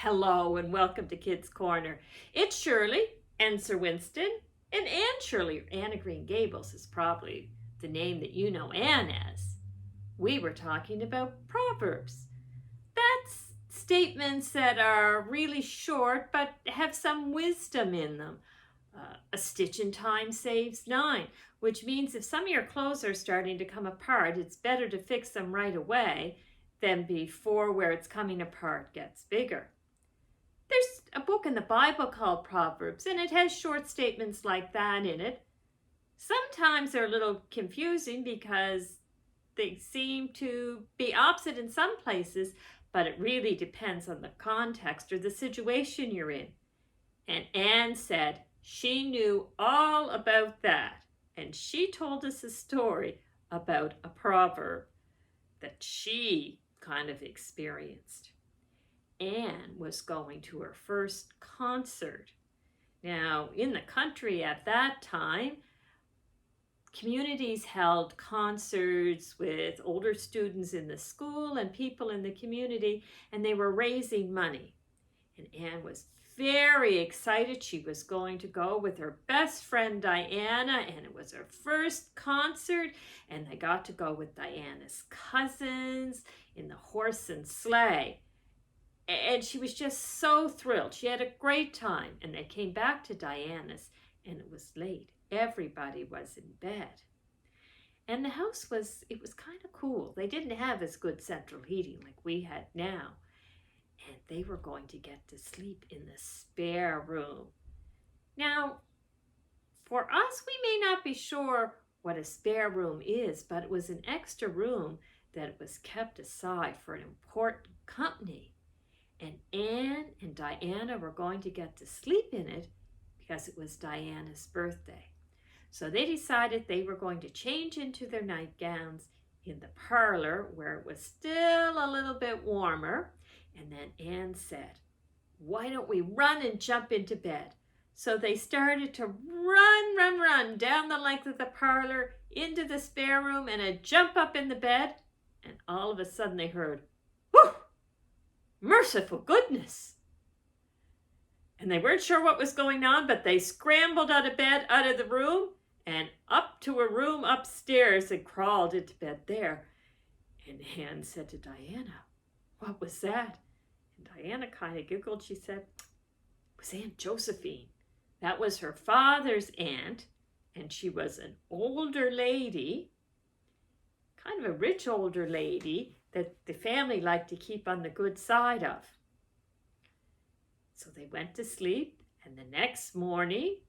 Hello and welcome to Kids Corner. It's Shirley and Sir Winston and Anne Shirley. Anne of Green Gables is probably the name that you know Anne as. We were talking about proverbs. That's statements that are really short but have some wisdom in them. A stitch in time saves nine, which means if some of your clothes are starting to come apart, it's better to fix them right away than before where it's coming apart gets bigger. There's a book in the Bible called Proverbs, and it has short statements like that in it. Sometimes they're a little confusing because they seem to be opposite in some places, but it really depends on the context or the situation you're in. And Anne said she knew all about that, and she told us a story about a proverb that she kind of experienced. Anne was going to her first concert. Now, in the country at that time, communities held concerts with older students in the school and people in the community, and they were raising money. And Anne was very excited. She was going to go with her best friend Diana, and it was her first concert, and they got to go with Diana's cousins in the horse and sleigh. And she was just so thrilled. She had a great time. And they came back to Diana's, and it was late. Everybody was in bed. And the house was kind of cool. They didn't have as good central heating like we had now. And they were going to get to sleep in the spare room. Now, for us, we may not be sure what a spare room is, but it was an extra room that was kept aside for an important company. And Anne and Diana were going to get to sleep in it because it was Diana's birthday. So they decided they were going to change into their nightgowns in the parlor where it was still a little bit warmer. And then Anne said, "Why don't we run and jump into bed?" So they started to run down the length of the parlor into the spare room and a jump up in the bed. And all of a sudden they heard, "Whew! Merciful goodness!" And they weren't sure what was going on, but they scrambled out of bed, out of the room, and up to a room upstairs and crawled into bed there. And Anne said to Diana, "What was that?" And Diana kind of giggled. She said, "It was Aunt Josephine. That was her father's aunt, and she was an older lady, kind of a rich older lady, that the family liked to keep on the good side of." So they went to sleep, and the next morning,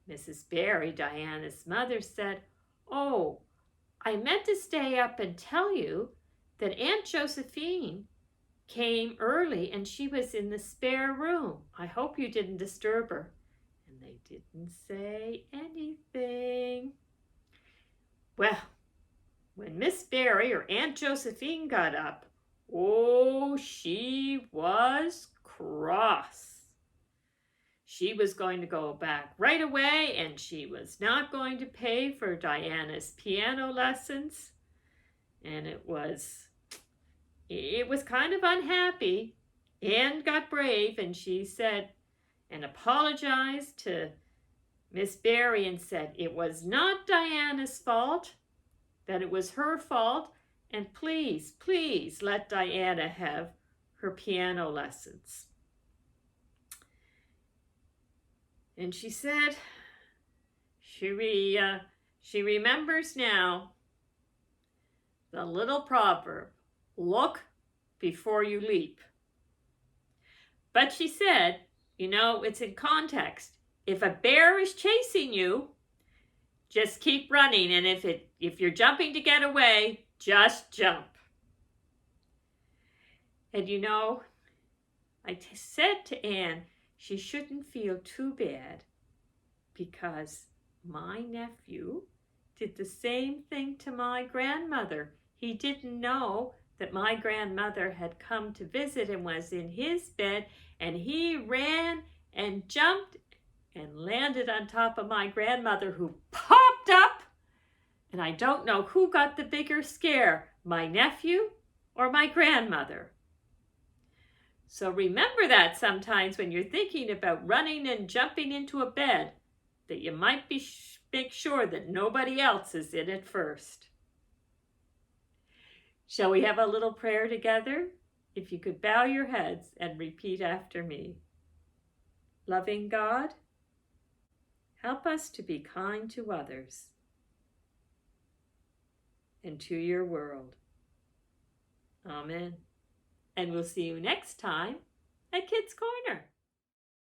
Mrs. Barry, Diana's mother, said, "Oh, I meant to stay up and tell you that Aunt Josephine came early and she was in the spare room. I hope you didn't disturb her." And they didn't say anything. Well, when Miss Barry or Aunt Josephine got up, oh, she was cross. She was going to go back right away, and she was not going to pay for Diana's piano lessons. And it was kind of unhappy. Anne got brave, and she said and apologized to Miss Barry and said it was not Diana's fault, that it was her fault, and please let Diana have her piano lessons. And she said she remembers now the little proverb, "Look before you leap." But she said, it's in context. If a bear is chasing you, just keep running, and if you're jumping to get away, just jump. And I said to Anne she shouldn't feel too bad because my nephew did the same thing to my grandmother. He didn't know that my grandmother had come to visit and was in his bed, and he ran and jumped and landed on top of my grandmother, who popped up. And I don't know who got the bigger scare, my nephew or my grandmother. So remember that sometimes when you're thinking about running and jumping into a bed, that you might make sure that nobody else is in it first. Shall we have a little prayer together? If you could bow your heads and repeat after me. Loving God, help us to be kind to others and to your world. Amen. And we'll see you next time at Kids Corner.